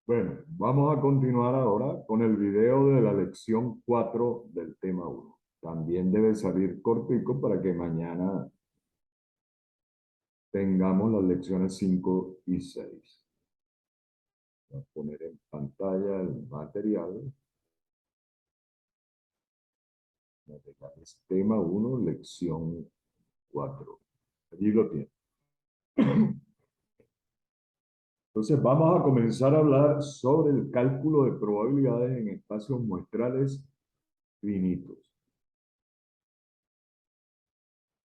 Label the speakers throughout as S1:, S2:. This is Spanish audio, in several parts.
S1: Bueno, vamos a continuar ahora con el video de la lección 4 del tema uno. También debe salir cortico para que mañana tengamos las lecciones 5 y 6. Voy a poner en pantalla el material. Es tema uno, lección 4. Allí lo tiene. Entonces vamos a comenzar a hablar sobre el cálculo de probabilidades en espacios muestrales finitos.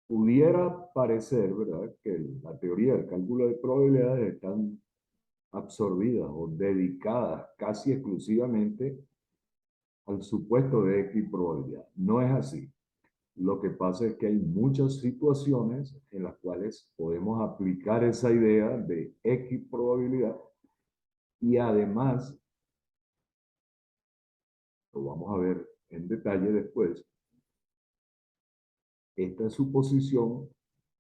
S1: Pudiera parecer, ¿verdad?, que la teoría del cálculo de probabilidades están absorbidas o dedicadas casi exclusivamente al supuesto de X probabilidad. No es así. Lo que pasa es que hay muchas situaciones en las cuales podemos aplicar esa idea de X probabilidad y además, lo vamos a ver en detalle después, esta suposición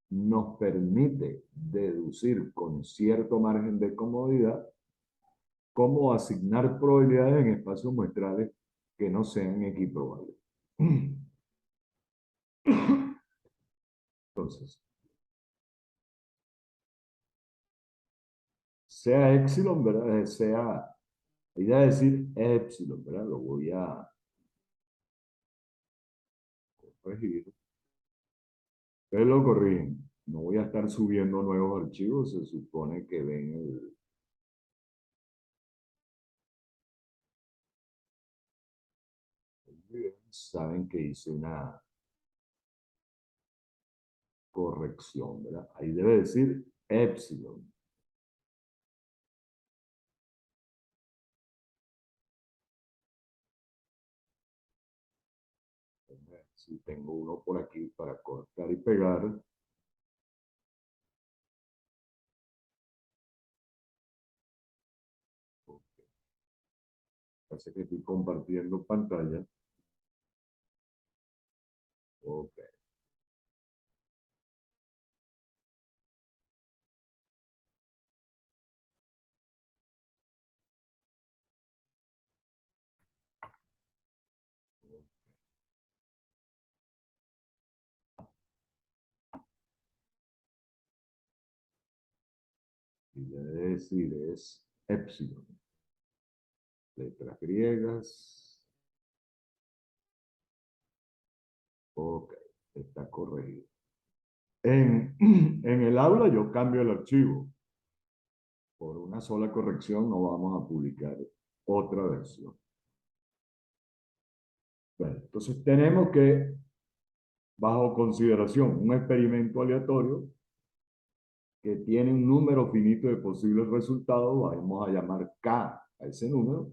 S1: nos permite deducir con cierto margen de comodidad cómo asignar probabilidades en espacios muestrales que no sean equiprobables. Entonces, sea epsilon, ¿verdad? Sea, la idea de decir epsilon, ¿verdad? Lo voy a corregir. Ustedes lo corrigen. No voy a estar subiendo nuevos archivos, se supone que ven el... Saben que hice una corrección, ¿verdad? Ahí debe decir epsilon. Si tengo uno por aquí para cortar y pegar. Parece que estoy compartiendo pantalla. Ok. Y debe decir es epsilon. Letras griegas. Ok, está corregido. En el aula yo cambio el archivo. Por una sola corrección no vamos a publicar otra versión. Bueno, entonces tenemos que, bajo consideración, un experimento aleatorio que tiene un número finito de posibles resultados, vamos a llamar K a ese número,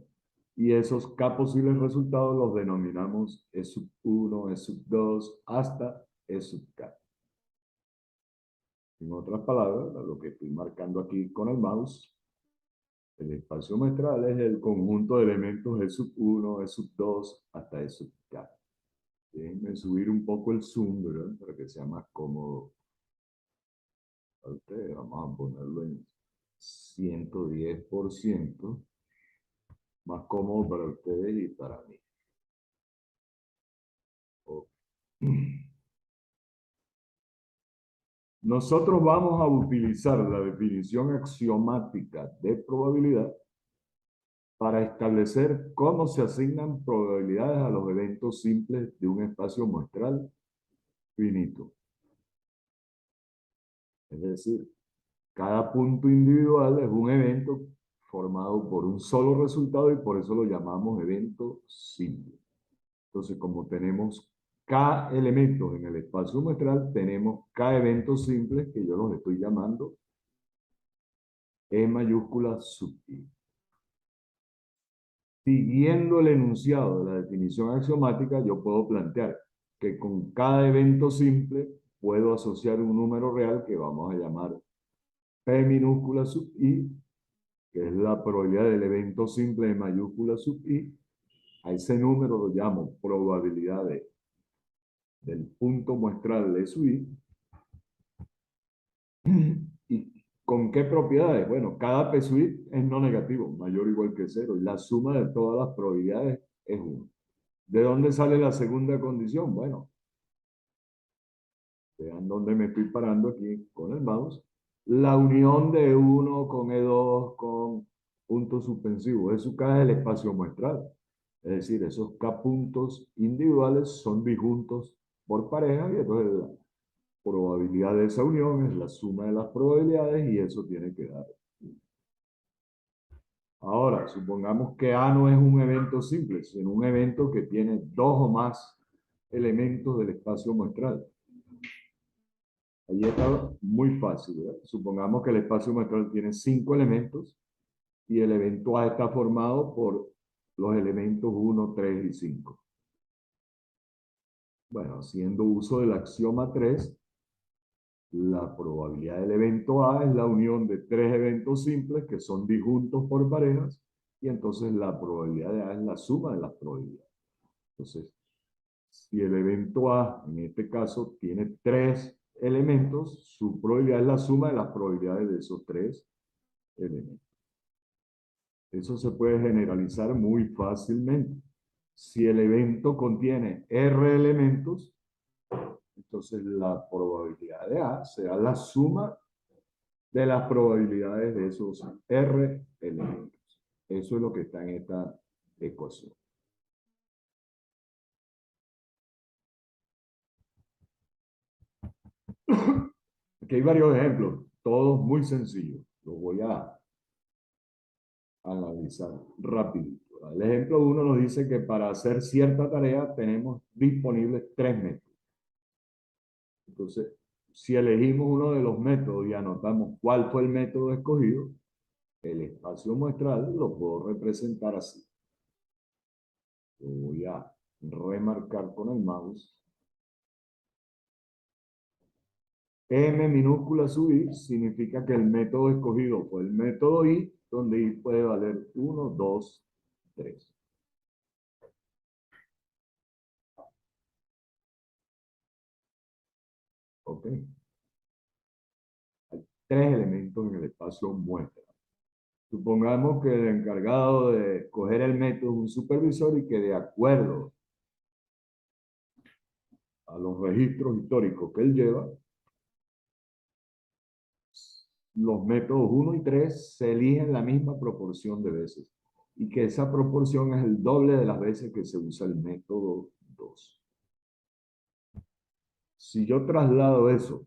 S1: y esos K posibles resultados los denominamos E sub 1, E sub 2, hasta E sub K. En otras palabras, lo que estoy marcando aquí con el mouse, el espacio muestral es el conjunto de elementos E sub 1, E sub 2, hasta E sub K. Déjenme subir un poco el zoom, ¿verdad?, para que sea más cómodo para ustedes. Vamos a ponerlo en 110%. Más cómodo para ustedes y para mí. Okay. Nosotros vamos a utilizar la definición axiomática de probabilidad para establecer cómo se asignan probabilidades a los eventos simples de un espacio muestral finito. Es decir, cada punto individual es un evento formado por un solo resultado y por eso lo llamamos evento simple. Entonces, como tenemos K elementos en el espacio muestral, tenemos K eventos simples que yo los estoy llamando E mayúscula sub I. Siguiendo el enunciado de la definición axiomática, yo puedo plantear que con cada evento simple puedo asociar un número real que vamos a llamar P minúscula sub I, que es la probabilidad del evento simple de mayúscula sub I. A ese número lo llamo probabilidad del punto muestral de sub I. Y ¿Con qué propiedades? Bueno, cada P suite es no negativo, mayor o igual que cero, y la suma de todas las probabilidades es 1. ¿De dónde sale la segunda condición? Bueno, vean dónde me estoy parando aquí con el mouse. La unión de uno con E2 con puntos suspensivos. Eso K es el espacio muestral. Es decir, esos K puntos individuales son disjuntos por pareja y entonces la probabilidad de esa unión es la suma de las probabilidades y eso tiene que dar. Ahora, supongamos que A no es un evento simple, sino un evento que tiene dos o más elementos del espacio muestral. Ahí está muy fácil, ¿verdad? Supongamos que el espacio muestral tiene 5 elementos y el evento A está formado por los elementos 1, 3 y 5. Bueno, haciendo uso del axioma 3, la probabilidad del evento A es la unión de 3 eventos simples que son disjuntos por parejas y entonces la probabilidad de A es la suma de las probabilidades. Entonces, si el evento A, en este caso, tiene 3 elementos, su probabilidad es la suma de las probabilidades de esos 3 elementos. Eso se puede generalizar muy fácilmente. Si el evento contiene R elementos, entonces la probabilidad de A será la suma de las probabilidades de esos R elementos. Eso es lo que está en esta ecuación. Aquí hay varios ejemplos, todos muy sencillos. Los voy a analizar rapidito. El ejemplo 1 nos dice que para hacer cierta tarea tenemos disponibles 3 métodos. Entonces, si elegimos uno de los métodos y anotamos cuál fue el método escogido, el espacio muestral lo puedo representar así. Lo voy a remarcar con el mouse. M minúscula sub I significa que el método escogido fue el método I, donde I puede valer 1, 2, 3. ¿Ok? Hay 3 elementos en el espacio muestra. Supongamos que el encargado de escoger el método es un supervisor y que de acuerdo a los registros históricos que él lleva, los métodos 1 y 3 se eligen la misma proporción de veces y que esa proporción es el doble de las veces que se usa el método 2. Si yo traslado eso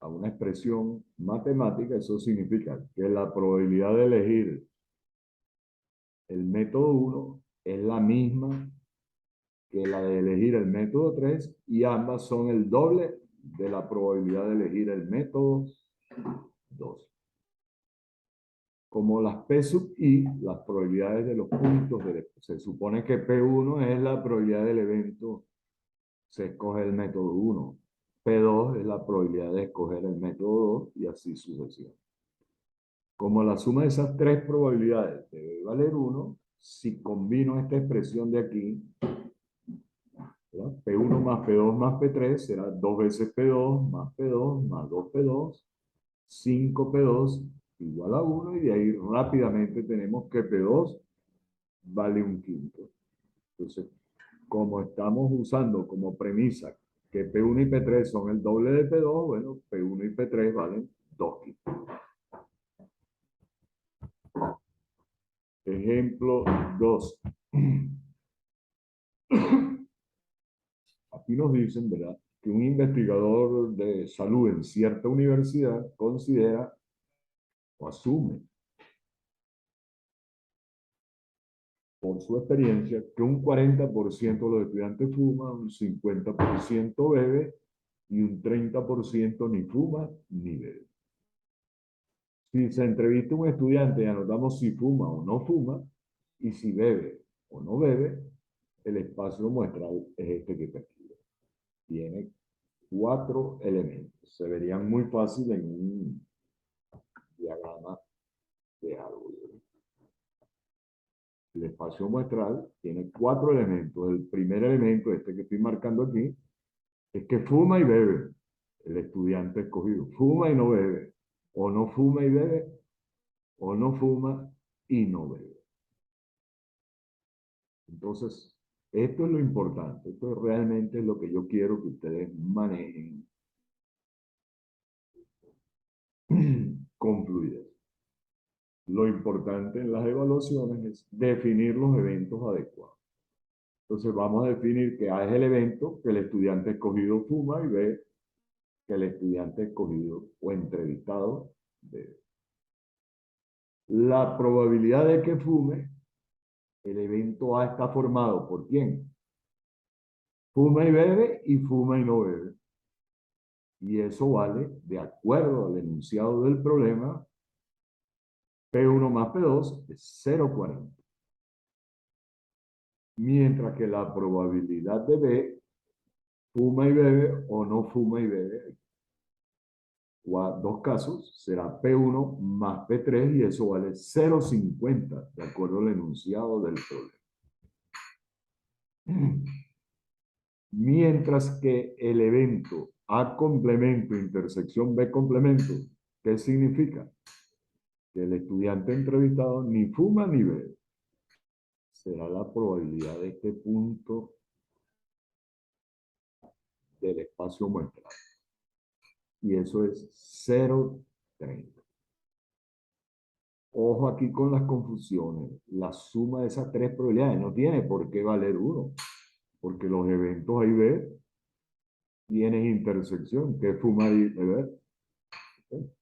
S1: a una expresión matemática, eso significa que la probabilidad de elegir el método 1 es la misma que la de elegir el método 3 y ambas son el doble de la probabilidad de elegir el método 2. Como las P sub I, las probabilidades de los puntos, se supone que P1 es la probabilidad del evento, se escoge el método 1. P2 es la probabilidad de escoger el método 2 y así sucesivamente. Como la suma de esas 3 probabilidades debe valer 1, si combino esta expresión de aquí, ¿verdad? P1 más P2 más P3 será 2 veces P2 más P2 más 2P2, 5P2 igual a 1 y de ahí rápidamente tenemos que P2 vale un quinto. Entonces, como estamos usando como premisa que P1 y P3 son el doble de P2, bueno, P1 y P3 valen 2 quintos. Ejemplo 2. Aquí nos dicen, ¿verdad?, que un investigador de salud en cierta universidad considera o asume por su experiencia que un 40% de los estudiantes fuma, un 50% bebe y un 30% ni fuma ni bebe. Si se entrevista a un estudiante y anotamos si fuma o no fuma y si bebe o no bebe, el espacio muestral es este que está aquí. Tiene 4 elementos. Se verían muy fácil en un diagrama de árbol. El espacio muestral tiene 4 elementos. El primer elemento, este que estoy marcando aquí, es que fuma y bebe. El estudiante escogido. Fuma y no bebe. o no fuma y bebe, o no fuma y no bebe. Entonces, esto es lo importante, esto realmente es lo que yo quiero que ustedes manejen con fluidez. Lo importante en las evaluaciones es definir los eventos adecuados. Entonces vamos a definir que A es el evento que el estudiante escogido fuma y B que el estudiante escogido o entrevistado bebe. La probabilidad de que fume, el evento A está formado ¿por quién? Fuma y bebe y fuma y no bebe. Y eso vale, de acuerdo al enunciado del problema, P1 más P2 es 0,40. Mientras que la probabilidad de B, fuma y bebe o no fuma y bebe, dos casos, será P1 más P3 y eso vale 0,50, de acuerdo al enunciado del problema. Mientras que el evento A complemento, intersección B complemento, ¿qué significa? Que el estudiante entrevistado ni fuma ni bebe. Será la probabilidad de este punto del espacio muestral. Y eso es 0,30. Ojo aquí con las confusiones. La suma de esas tres probabilidades no tiene por qué valer 1, porque los eventos A y B tienen intersección, que es fumar y beber. ¿Okay?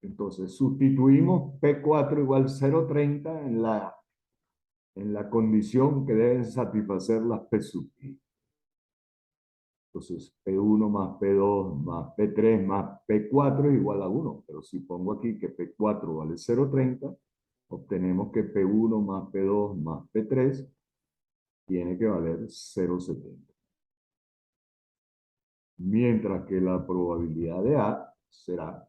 S1: Entonces, sustituimos P4 igual 0,30 en la condición que deben satisfacer las P sub I. Entonces, P1 más P2 más P3 más P4 es igual a 1. Pero si pongo aquí que P4 vale 0,30, obtenemos que P1 más P2 más P3 tiene que valer 0,70. Mientras que la probabilidad de A será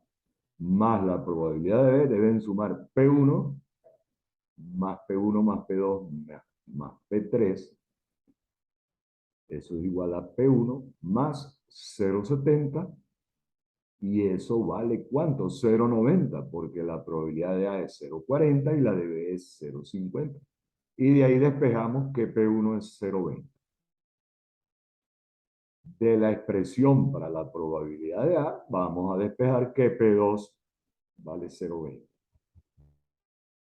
S1: más la probabilidad de B, deben sumar P1 más P1 más P2 más P3. Eso es igual a P1 más 0,70. Y eso vale ¿cuánto? 0,90, porque la probabilidad de A es 0,40 y la de B es 0,50. Y de ahí despejamos que P1 es 0,20. De la expresión para la probabilidad de A, vamos a despejar que P2 vale 0,20.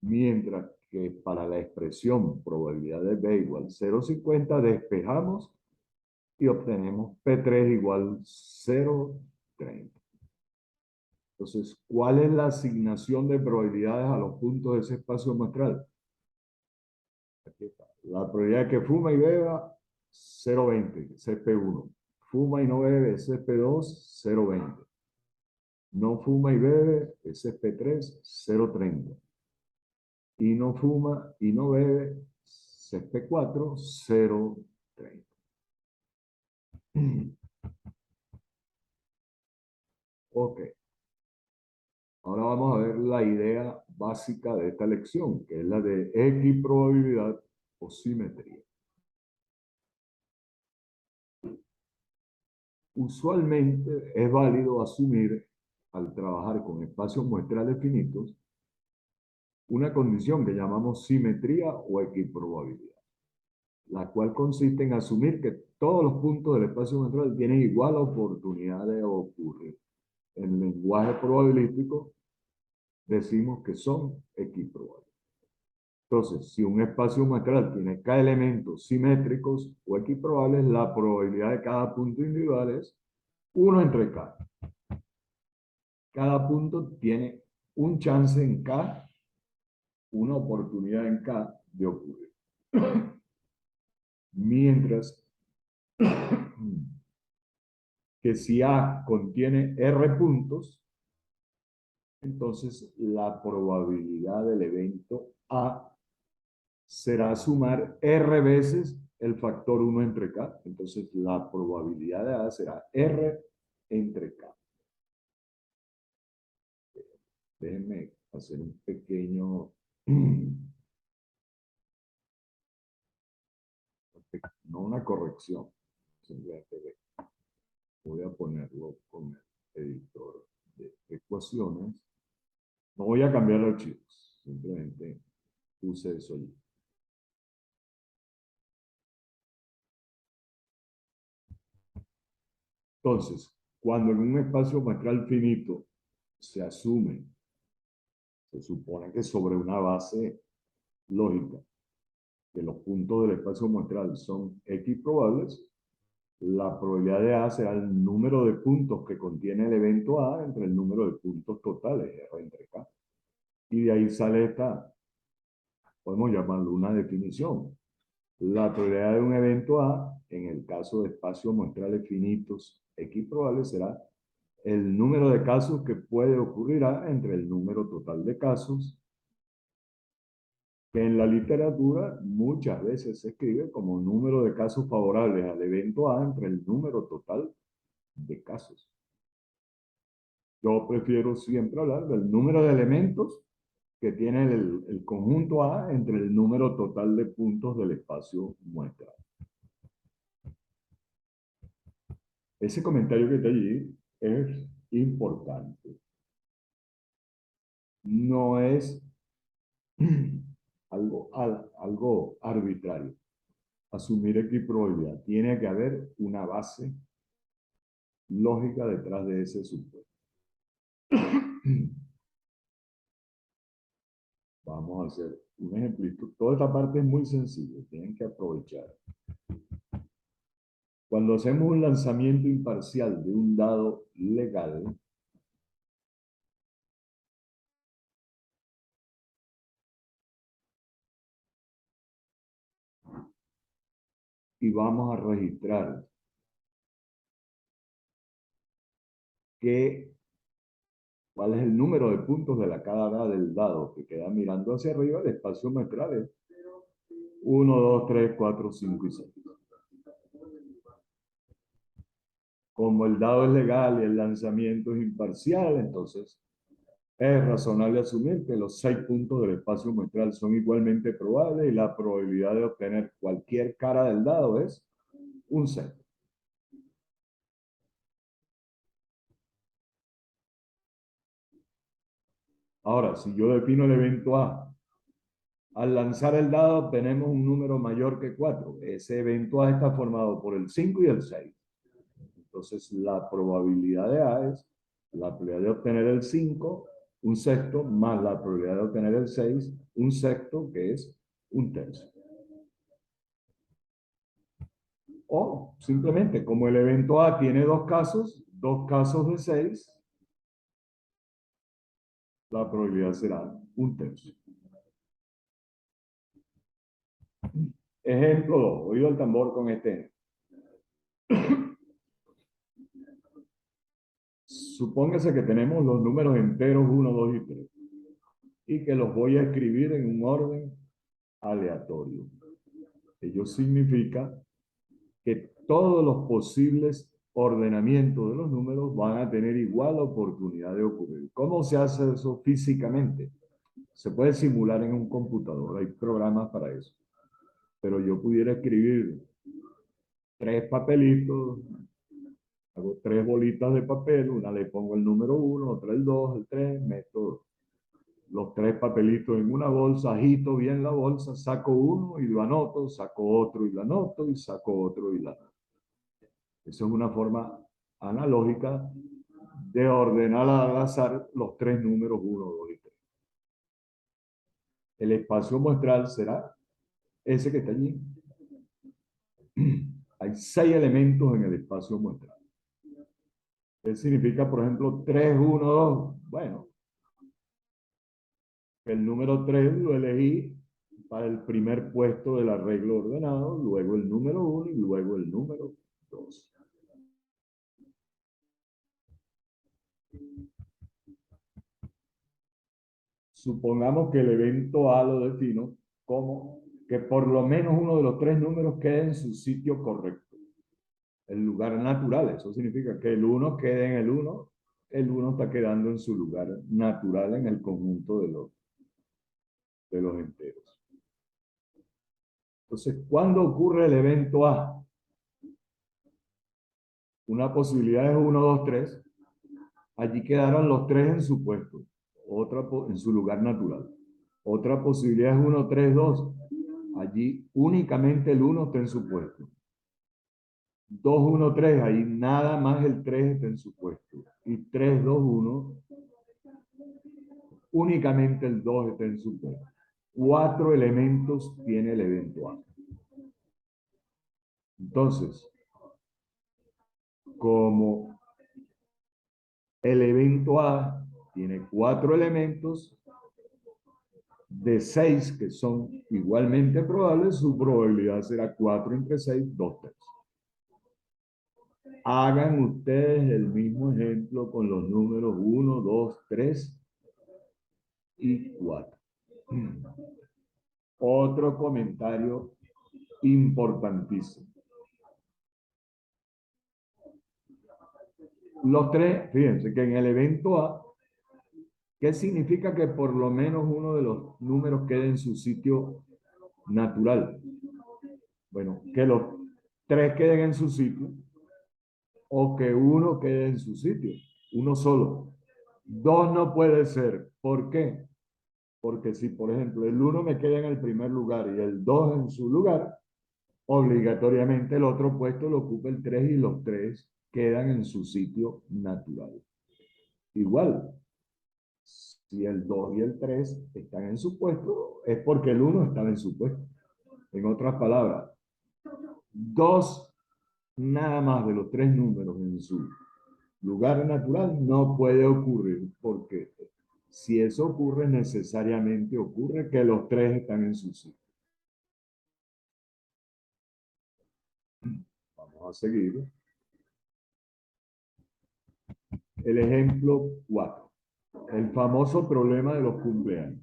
S1: Mientras que para la expresión probabilidad de B igual 0,50, despejamos y obtenemos P3 igual 0,30. Entonces, ¿cuál es la asignación de probabilidades a los puntos de ese espacio muestral? Aquí está. La probabilidad de que fuma y beba, 0,20, ese es P1. Fuma y no bebe, ese es P2, 0,20. No fuma y bebe, ese es P3, 0,30. Y no fuma y no bebe, ese es P4, 0,30. Ok. Ahora vamos a ver la idea básica de esta lección, que es la de equiprobabilidad o simetría. Usualmente es válido asumir, al trabajar con espacios muestrales finitos, una condición que llamamos simetría o equiprobabilidad, la cual consiste en asumir que todos los puntos del espacio muestral tienen igual oportunidad de ocurrir. En lenguaje probabilístico decimos que son equiprobables. Entonces, si un espacio muestral tiene K elementos simétricos o equiprobables, la probabilidad de cada punto individual es 1 entre K. Cada punto tiene un chance en K, una oportunidad en K de ocurrir. Mientras que si A contiene R puntos, entonces la probabilidad del evento A será sumar R veces el factor 1 entre K. Entonces la probabilidad de A será R entre K. Déjenme hacer un pequeño, no una corrección. simplemente voy a ponerlo con el editor de ecuaciones. No voy a cambiar archivos, simplemente puse eso allí. Entonces, cuando en un espacio muestral finito se asume, se supone que sobre una base lógica, que los puntos del espacio muestral son X probables, la probabilidad de A será el número de puntos que contiene el evento A entre el número de puntos totales, R entre K. Y de ahí sale esta, podemos llamarlo una definición. La probabilidad de un evento A, en el caso de espacios muestrales finitos X probables, será el número de casos que puede ocurrir A entre el número total de casos, que en la literatura muchas veces se escribe como número de casos favorables al evento A entre el número total de casos. Yo prefiero siempre hablar del número de elementos que tiene el conjunto A entre el número total de puntos del espacio muestral. Ese comentario que está allí es importante. No es algo arbitrario. Asumir equiprobabilidad. Tiene que haber una base lógica detrás de ese supuesto. Vamos a hacer un ejemplito. Toda esta parte es muy sencilla. Tienen que aprovechar. Cuando hacemos un lanzamiento imparcial de un dado legal, y vamos a registrar cuál es el número de puntos de la cara del dado que queda mirando hacia arriba, el espacio muestral es 1, 2, 3, 4, 5 y 6. Como el dado es legal y el lanzamiento es imparcial, entonces es razonable asumir que los 6 puntos del espacio muestral son igualmente probables y la probabilidad de obtener cualquier cara del dado es un 6. Ahora, si yo defino el evento A, al lanzar el dado obtenemos un número mayor que 4. Ese evento A está formado por el 5 y el 6. Entonces, la probabilidad de A es la probabilidad de obtener el 5, un sexto, más la probabilidad de obtener el 6, un sexto, que es un tercio. O simplemente, como el evento A tiene dos casos de 6, la probabilidad será un tercio. Ejemplo 2. Oído el tambor con este. Supóngase que tenemos los números enteros 1, 2 y 3 y que los voy a escribir en un orden aleatorio. Ello significa que todos los posibles ordenamientos de los números van a tener igual oportunidad de ocurrir. ¿Cómo se hace eso físicamente? Se puede simular en un computador, hay programas para eso. Pero yo pudiera escribir 3 papelitos, hago 3 bolitas de papel, una le pongo el número 1, otra el 2, el 3, meto los 3 papelitos en una bolsa, agito bien la bolsa, saco uno y lo anoto, saco otro y lo anoto, y saco otro y lo anoto. Esa es una forma analógica de ordenar al azar los 3 números 1, 2 y 3. El espacio muestral será ese que está allí. Hay 6 elementos en el espacio muestral. ¿Qué significa, por ejemplo, 3, 1, 2? Bueno, el número 3 lo elegí para el primer puesto del arreglo ordenado, luego el número 1 y luego el número 2. Supongamos que el evento A lo defino como que por lo menos uno de los 3 números quede en su sitio correcto, el lugar natural. Eso significa que el 1 quede en el 1 está quedando en su lugar natural en el conjunto de los enteros. Entonces, ¿cuándo ocurre el evento A? Una posibilidad es uno, 2, 3. Allí quedaron los tres en su puesto, en su lugar natural. Otra posibilidad es uno, 3, 2. Allí únicamente el uno está en su puesto. 2, 1, 3. Ahí nada más el 3 está en su puesto. Y 3, 2, 1. Únicamente el 2 está en su puesto. 4 elementos tiene el evento A. Entonces, como el evento A tiene 4 elementos, de 6 que son igualmente probables, su probabilidad será 4 entre 6, 2 tercios. Hagan ustedes el mismo ejemplo con los números 1, 2, 3 y 4. Otro comentario importantísimo. Los tres, fíjense que en el evento A, ¿qué significa que por lo menos uno de los números quede en su sitio natural? Bueno, que los tres queden en su sitio o que uno quede en su sitio, uno solo. Dos no puede ser. ¿Por qué? Porque si, por ejemplo, el uno me queda en el primer lugar y el 2 en su lugar, obligatoriamente el otro puesto lo ocupa el 3 y los tres quedan en su sitio natural. Igual, si el 2 y el 3 están en su puesto, es porque el uno estaba en su puesto. En otras palabras, dos nada más de los tres números en su lugar natural no puede ocurrir, porque si eso ocurre, necesariamente ocurre que los tres están en su sitio. Vamos a seguir. El ejemplo 4. El famoso problema de los cumpleaños.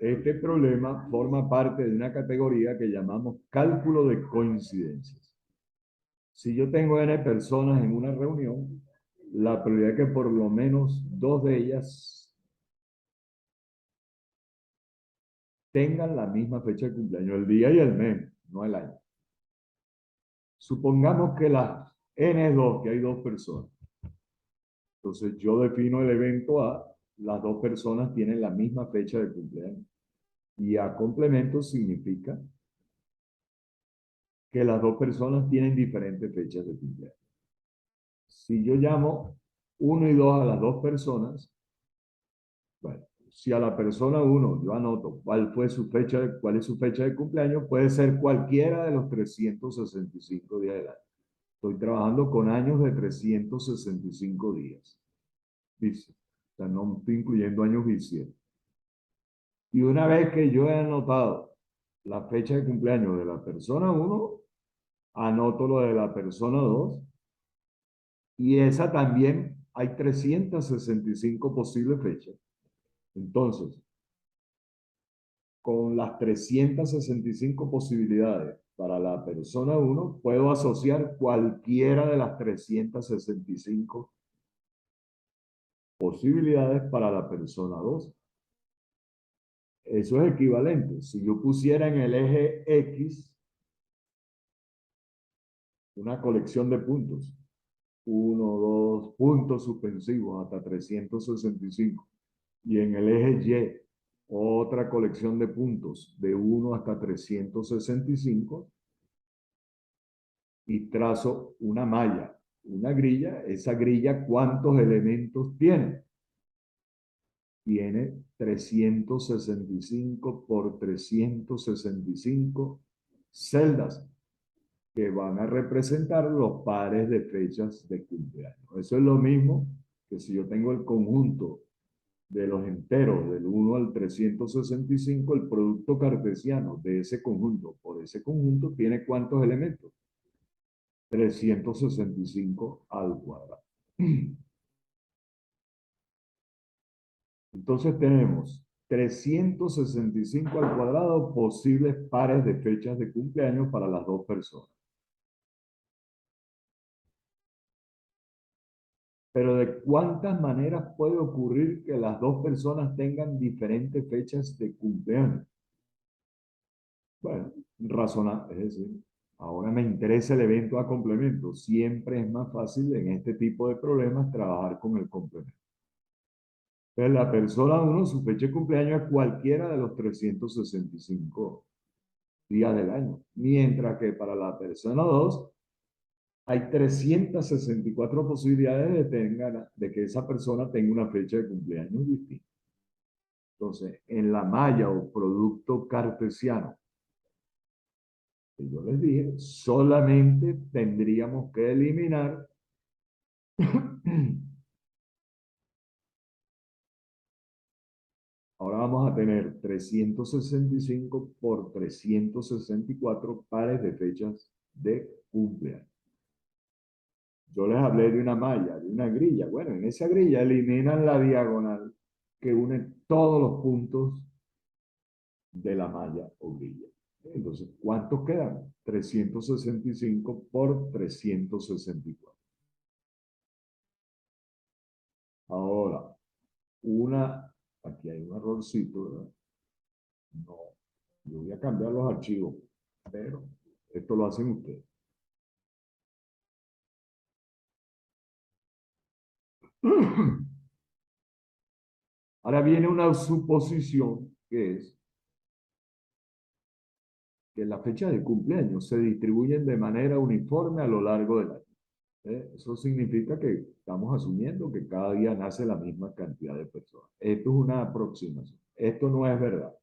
S1: Este problema forma parte de una categoría que llamamos cálculo de coincidencias. Si yo tengo n personas en una reunión, la probabilidad es que por lo menos dos de ellas tengan la misma fecha de cumpleaños, el día y el mes, no el año. Supongamos que las n es 2, que hay dos personas. Entonces yo defino el evento A, las dos personas tienen la misma fecha de cumpleaños. Y A complemento significa que las dos personas tienen diferentes fechas de cumpleaños. Si yo llamo 1 y 2 a las dos personas, bueno, si a la persona 1 yo anoto cuál es su fecha de cumpleaños, puede ser cualquiera de los 365 días del año. Estoy trabajando con años de 365 días. Dice, o sea, no estoy incluyendo años bisiestos. Y una vez que yo he anotado la fecha de cumpleaños de la persona 1, anoto lo de la persona 2, y esa también hay 365 posibles fechas. Entonces, con las 365 posibilidades para la persona 1, puedo asociar cualquiera de las 365 posibilidades para la persona 2. Eso es equivalente. Si yo pusiera en el eje X una colección de puntos, 1, 2, puntos suspensivos hasta 365, y en el eje Y otra colección de puntos de 1 hasta 365, y trazo una malla, una grilla, esa grilla, ¿cuántos elementos tiene? Tiene 365 por 365 celdas que van a representar los pares de fechas de cumpleaños. Eso es lo mismo que si yo tengo el conjunto de los enteros del 1 al 365, el producto cartesiano de ese conjunto por ese conjunto tiene ¿cuántos elementos? 365 al cuadrado. Entonces tenemos 365 al cuadrado posibles pares de fechas de cumpleaños para las dos personas. Pero ¿de cuántas maneras puede ocurrir que las dos personas tengan diferentes fechas de cumpleaños? Bueno, razonable, es decir, Ahora me interesa el evento a complemento. Siempre es más fácil en este tipo de problemas trabajar con el complemento. Entonces, la persona uno, su fecha de cumpleaños es cualquiera de los 365 días del año. Mientras que para la persona 2 hay 364 posibilidades de que esa persona tenga una fecha de cumpleaños distinta. Entonces, en la malla o producto cartesiano que yo les dije, solamente tendríamos que eliminar ahora vamos a tener 365 por 364 pares de fechas de cumpleaños. Yo les hablé de una malla, de una grilla. Bueno, en esa grilla eliminan la diagonal que une todos los puntos de la malla o grilla. Entonces, ¿cuántos quedan? 365 por 364. Ahora, aquí hay un errorcito, ¿verdad? No, yo voy a cambiar los archivos, pero esto lo hacen ustedes. Ahora viene una suposición que es que las fechas de cumpleaños se distribuyen de manera uniforme a lo largo del año. Eso significa que estamos asumiendo que cada día nace la misma cantidad de personas. Esto es una aproximación. Esto no es verdad.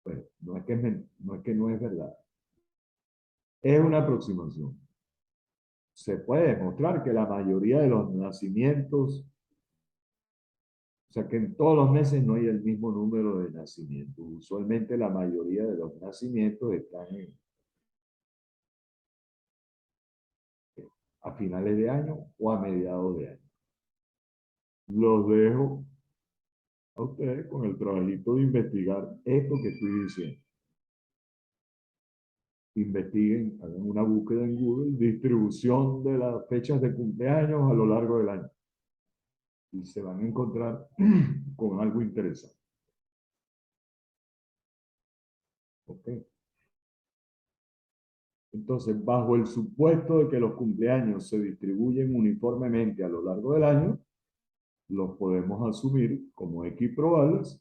S1: Pues, no es verdad. Es una aproximación. Se puede demostrar que la mayoría de los nacimientos, o sea, que en todos los meses no hay el mismo número de nacimientos. Usualmente la mayoría de los nacimientos están a finales de año o a mediados de año. Los dejo a ustedes con el trabajito de investigar esto que estoy diciendo. Investiguen, hagan una búsqueda en Google, distribución de las fechas de cumpleaños a lo largo del año. Y se van a encontrar con algo interesante. ¿Ok? Entonces, bajo el supuesto de que los cumpleaños se distribuyen uniformemente a lo largo del año, los podemos asumir como equiprobables.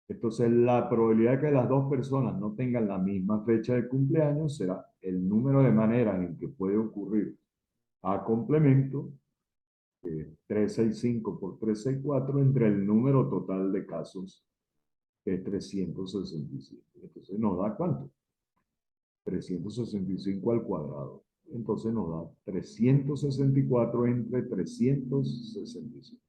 S1: Entonces, la probabilidad de que las dos personas no tengan la misma fecha de cumpleaños será el número de maneras en que puede ocurrir a complemento, 365 por 364, entre el número total de casos, que es 365. Entonces, ¿nos da cuánto? 365 al cuadrado. Entonces nos da 364 entre 365.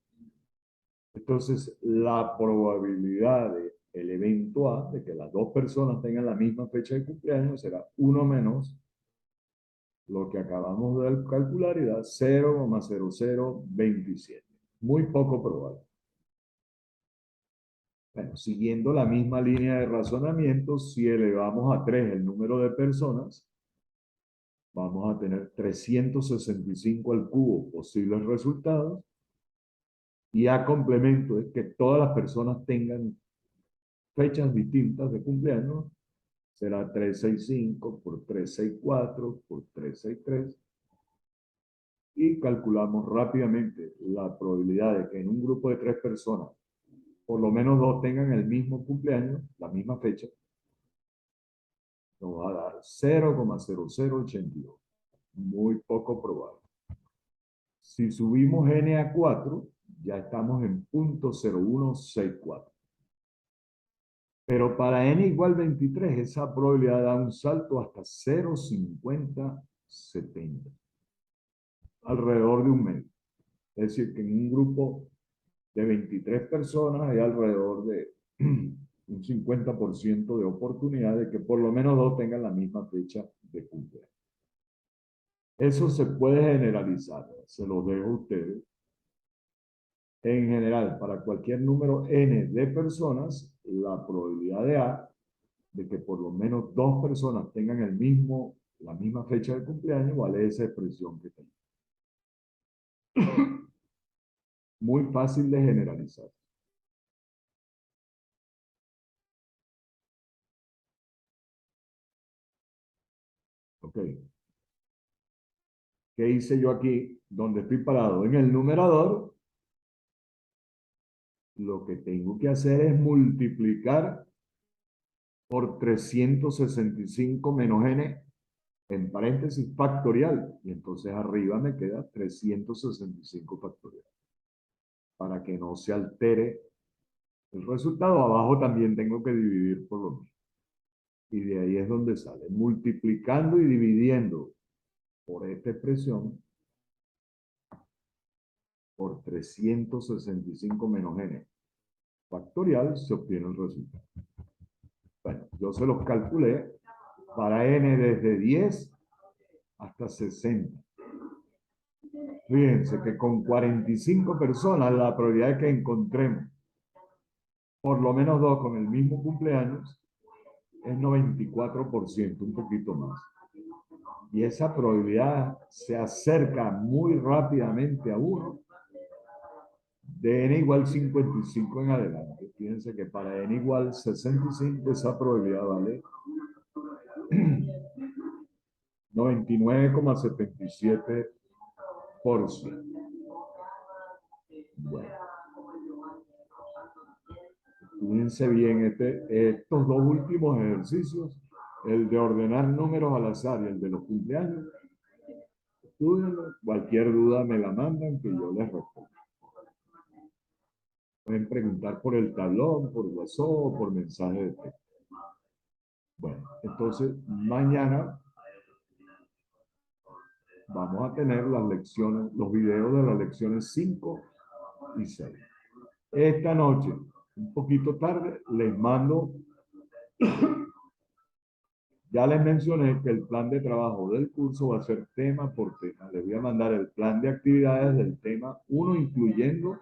S1: Entonces, la probabilidad del evento A, de que las dos personas tengan la misma fecha de cumpleaños, será 1 menos lo que acabamos de calcular y da 0,0027. Muy poco probable. Bueno, siguiendo la misma línea de razonamiento, si elevamos a 3 el número de personas, vamos a tener 365 al cubo posibles resultados, y a complemento es que todas las personas tengan fechas distintas de cumpleaños, será 365 por 364 por 363, y calculamos rápidamente la probabilidad de que en un grupo de 3 personas por lo menos dos tengan el mismo cumpleaños, la misma fecha, nos va a dar 0,0082. Muy poco probable. Si subimos n a 4, ya estamos en 0.0164. Pero para n igual 23, esa probabilidad da un salto hasta 0.5070, alrededor de un medio. Es decir, que en un grupo de 23 personas hay alrededor de un 50% de oportunidad de que por lo menos dos tengan la misma fecha de cumpleaños. Eso se puede generalizar, se lo dejo a ustedes. En general, para cualquier número n de personas, la probabilidad de A, de que por lo menos dos personas tengan la misma fecha de cumpleaños, vale esa expresión que tengo. Muy fácil de generalizar. ¿Qué hice yo aquí? Donde estoy parado en el numerador, lo que tengo que hacer es multiplicar por 365 menos n, en paréntesis factorial, y entonces arriba me queda 365 factorial. Para que no se altere el resultado, abajo también tengo que dividir por lo mismo. Y de ahí es donde sale. Multiplicando y dividiendo por esta expresión, por 365 menos n factorial, se obtiene el resultado. Bueno, yo se los calculé para n desde 10 hasta 60. Fíjense que con 45 personas la probabilidad de que encontremos por lo menos dos con el mismo cumpleaños es 94%, un poquito más. Y esa probabilidad se acerca muy rápidamente a 1 de n igual 55 en adelante. Fíjense que para n igual 65 esa probabilidad vale 99,77%. Bueno, fíjense bien, estos dos últimos ejercicios, el de ordenar números al azar y el de los cumpleaños, estudienlo. Cualquier duda me la mandan que yo les respondo. Pueden preguntar por el tablón, por WhatsApp o por mensaje de texto. Bueno, entonces mañana vamos a tener las lecciones, los videos de las lecciones 5 y 6. Esta noche, un poquito tarde, les mando, ya les mencioné que el plan de trabajo del curso va a ser tema por tema. Les voy a mandar el plan de actividades del tema 1, incluyendo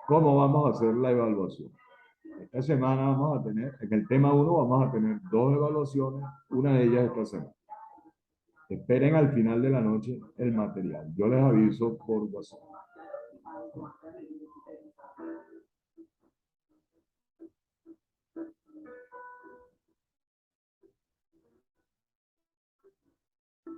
S1: cómo vamos a hacer la evaluación. Esta semana vamos a tener, en el tema 1 vamos a tener 2 evaluaciones, una de ellas esta semana. Esperen al final de la noche el material. Yo les aviso por WhatsApp.